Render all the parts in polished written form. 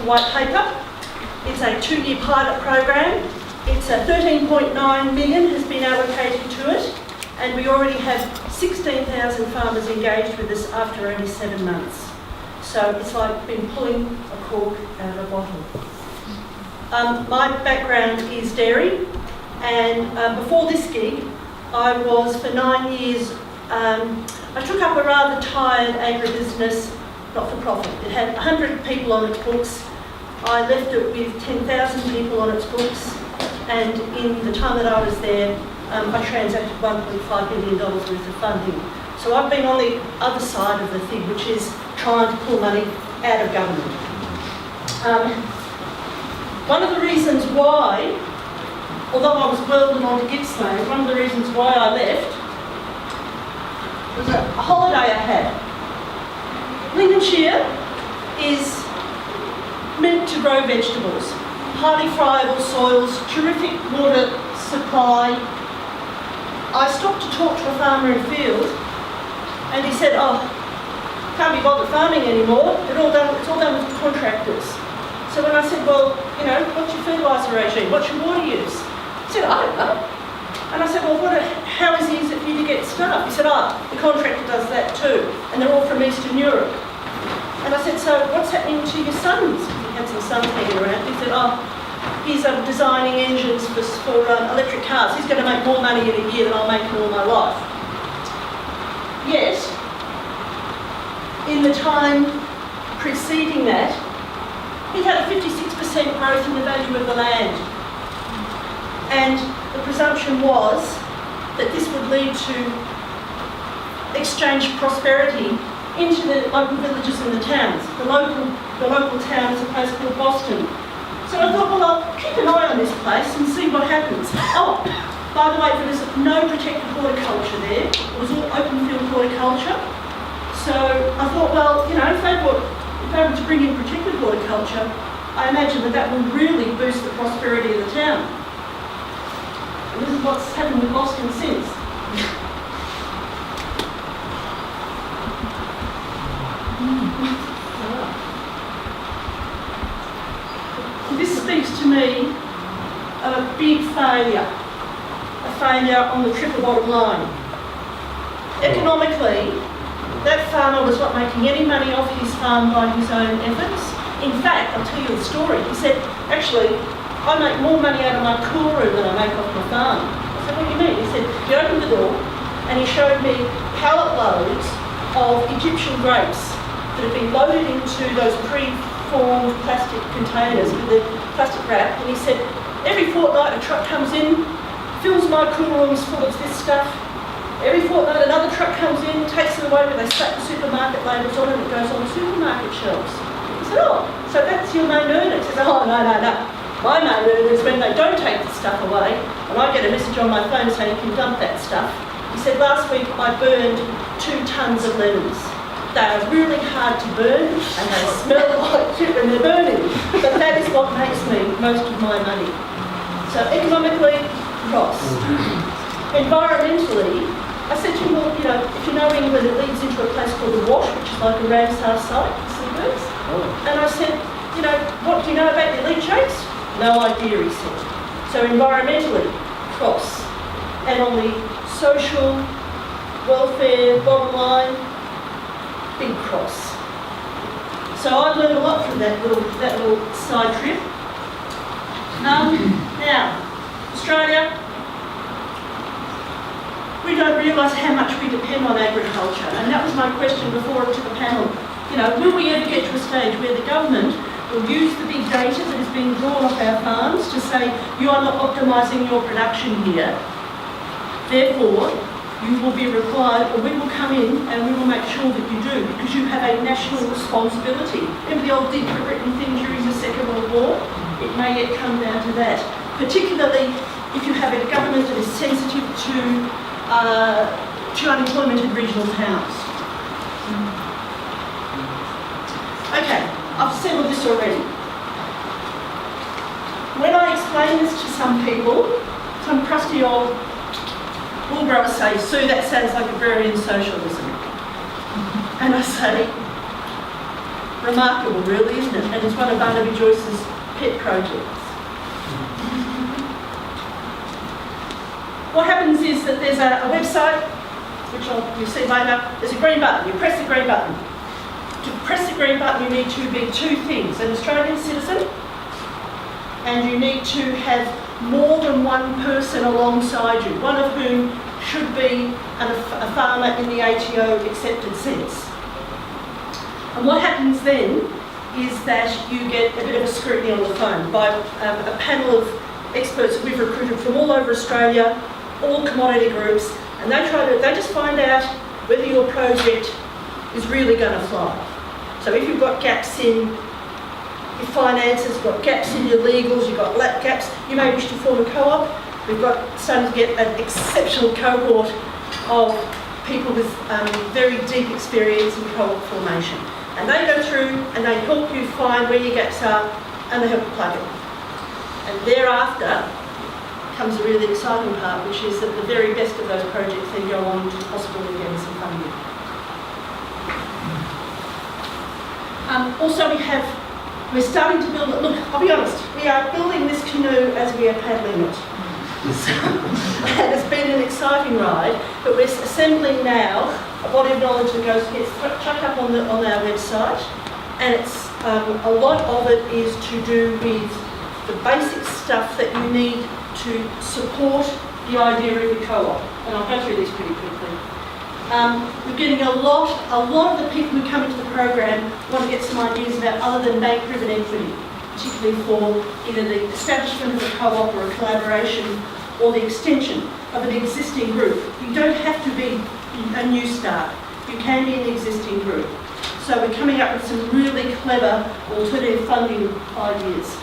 the white paper. It's a 2-year pilot program. It's a 13.9 million has been allocated to it, and we already have 16,000 farmers engaged with us after only 7 months. So it's like been pulling a cork out of a bottle. My background is dairy, and before this gig, I was for 9 years, I took up a rather tired agribusiness, not-for-profit. It had 100 people on its books. I left it with 10,000 people on its books, and in the time that I was there, I transacted $1.5 billion worth of funding. So I've been on the other side of the thing, which is trying to pull money out of government. One of the reasons why, although I was welded onto Gippsland, one of the reasons why I left was a holiday I had. Lincolnshire is meant to grow vegetables, highly friable soils, terrific water supply. I stopped to talk to a farmer in field, and he said, "Oh, can't be bothered farming anymore. It's all done with contractors." So when I said, "Well, you know, what's your fertiliser regime? What's your water use?" He said, "I don't know." And I said, "Well, how easy is it for you to get stuff?" He said, the contractor does that too, and they're all from Eastern Europe." And I said, "So what's happening to your sons?" He had some sons hanging around. He said, he's designing engines for electric cars. He's going to make more money in a year than I'll make in all my life. Yet, in the time preceding that, he had a 56% growth in the value of the land. And the presumption was that this would lead to exchange prosperity into the local villages and the towns. The local town is a place called Boston. So I thought, well, I'll keep an eye on this place and see what happens. Oh, by the way, there was no protected horticulture there. It was all open field horticulture. So I thought, well, you know, if they were to bring in protected horticulture, I imagine that will really boost the prosperity of the town. And this is what's happened with Boston since. This speaks to me of a big failure. A failure on the triple bottom line. Economically, that farmer was not making any money off his farm by his own efforts. In fact, I'll tell you a story. He said, "Actually, I make more money out of my cool room than I make off my farm." I said, "What do you mean?" He said, he opened the door and he showed me pallet loads of Egyptian grapes that had been loaded into those pre-formed plastic containers with the plastic wrap. And he said, "Every fortnight a truck comes in, fills my cool rooms full of this stuff. Every fortnight another truck comes in, takes it away, where they slap the supermarket labels on it, and it goes on the supermarket shelves." I said, "Oh, so that's your main earner?" He says, "Oh, no. My main earner is when they don't take the stuff away, and I get a message on my phone saying you can dump that stuff." He said, "Last week I burned 2 tons of lemons. They are really hard to burn, and they smell like shit when they're burning. But that is what makes me most of my money." So economically, Ross. Environmentally, I said to him, "Well, you know, if you know England, it leads into a place called the Wash, which is like a Ramsar site for seabirds." And I said, "You know, what do you know about the leachates?" "No idea," he said. So environmentally, cross. And on the social welfare bottom line, big cross. So I learned a lot from that little side trip. Now, Australia, we don't realise how much we depend on agriculture, and that was my question before to the panel. You know, will we ever get to a stage where the government will use the big data that is being drawn off our farms to say, you are not optimising your production here, therefore you will be required, or we will come in and we will make sure that you do, because you have a national responsibility. Remember the old deep written thing during the Second World War? It may yet come down to that, particularly if you have a government that is sensitive to unemployment in regional towns. Okay, I've said all this already. When I explain this to some people, some crusty old bull growers say, "Sue, that sounds like agrarian socialism." And I say, remarkable, really, isn't it? And it's one of Barnaby Joyce's pet projects. What happens is that there's a website, which you'll see later. There's a green button. You press the green button. To press the green button, you need to be two things: an Australian citizen, and you need to have more than one person alongside you, one of whom should be a farmer in the ATO accepted sense. And what happens then is that you get a bit of a scrutiny on the phone by a panel of experts that we've recruited from all over Australia, all commodity groups, and they just find out whether your project is really going to fly. So if you've got gaps in your finances, you've got gaps in your legals, you've got gaps, you may wish to form a co-op. We've got starting to get an exceptional cohort of people with very deep experience in co-op formation. And they go through and they help you find where your gaps are and they help you plug it. And thereafter comes a really exciting part, which is that the very best of those projects then go on to possibly getting some funding. Also we're starting to build it. Look, I'll be honest, we are building this canoe as we are paddling it. And it's been an exciting ride, but we're assembling now a body of knowledge that gets chucked up on our website, and it's a lot of it is to do with the basic stuff that you need to support the idea of a co-op, and I'll go through these pretty quickly. We're getting a lot of the people who come into the program want to get some ideas about other than bank-driven equity, particularly for either the establishment of a co-op or a collaboration or the extension of an existing group. You don't have to be a new start. You can be an existing group. So we're coming up with some really clever alternative funding ideas.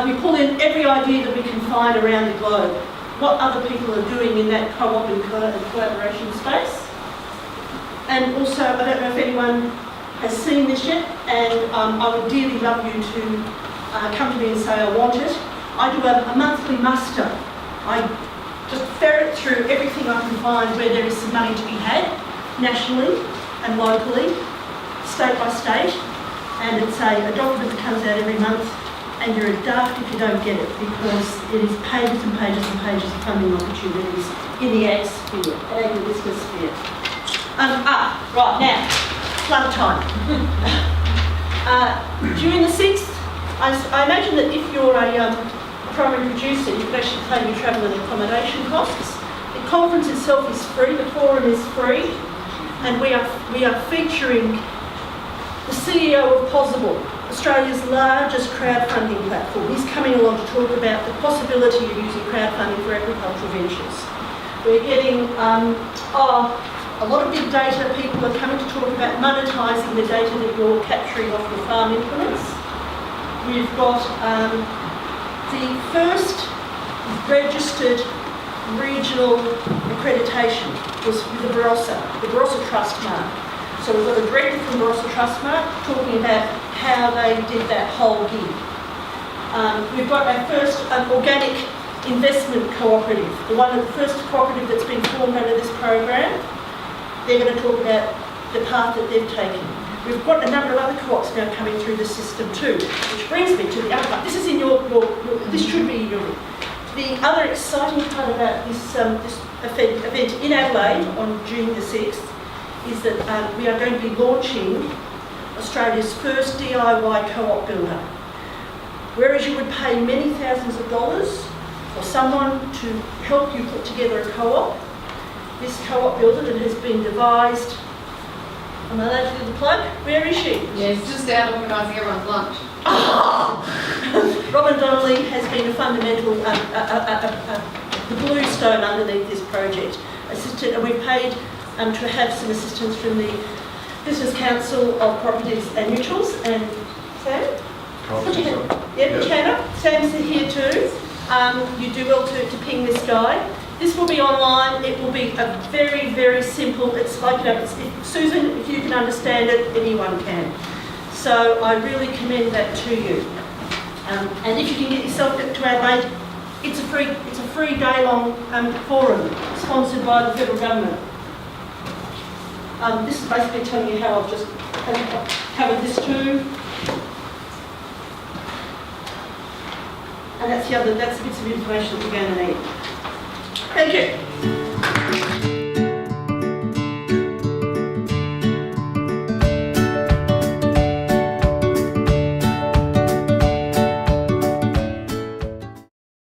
We pull in every idea that we can find around the globe. What other people are doing in that co-op and collaboration space. And also, I don't know if anyone has seen this yet, and I would dearly love you to come to me and say I want it. I do a monthly muster. I just ferret through everything I can find where there is some money to be had, nationally and locally, state by state, and it's a document that comes out every month. And you're a daft if you don't get it, because it is pages and pages and pages of funding opportunities in the ag sphere, agribusiness sphere. Right now, flood time. During the 6th, I imagine that if you're a primary producer, you can actually claim your travel and accommodation costs. The conference itself is free, the forum is free, and we are featuring the CEO of Possible, Australia's largest crowdfunding platform. He's coming along to talk about the possibility of using crowdfunding for agricultural ventures. We're getting a lot of big data. People are coming to talk about monetising the data that you're capturing off your farm implements. We've got the first registered regional accreditation was with the Barossa Trust Mark. So we've got a director from Barossa Trust Mark talking about how they did that whole gig. We've got our first organic investment cooperative, the first cooperative that's been formed under this program. They're going to talk about the path that they've taken. We've got a number of other co-ops now coming through the system too, which brings me to the other part. This is in this should be in your. The other exciting part about this event in Adelaide on June the 6th is that we are going to be launching Australia's first DIY co-op builder. Whereas you would pay many thousands of dollars for someone to help you put together a co-op, this co-op builder that has been devised, am I allowed to do the plug? Where is she? Yes, just out organising everyone's lunch. Robin Donnelly has been a fundamental, the blue stone underneath this project. And we've paid to have some assistance from the Business Council of Cooperatives and Mutuals. And Sam? Put your hand up. Sam's here too. You do well to ping this guy. This will be online. It will be a very, very simple, it's like, Susan, if you can understand it, anyone can. So I really commend that to you. And if you can get yourself to Adelaide, it's a free day-long forum sponsored by the federal government. This is basically telling you how I've just covered this too. And that's the bits of information that you're going to need. Thank you.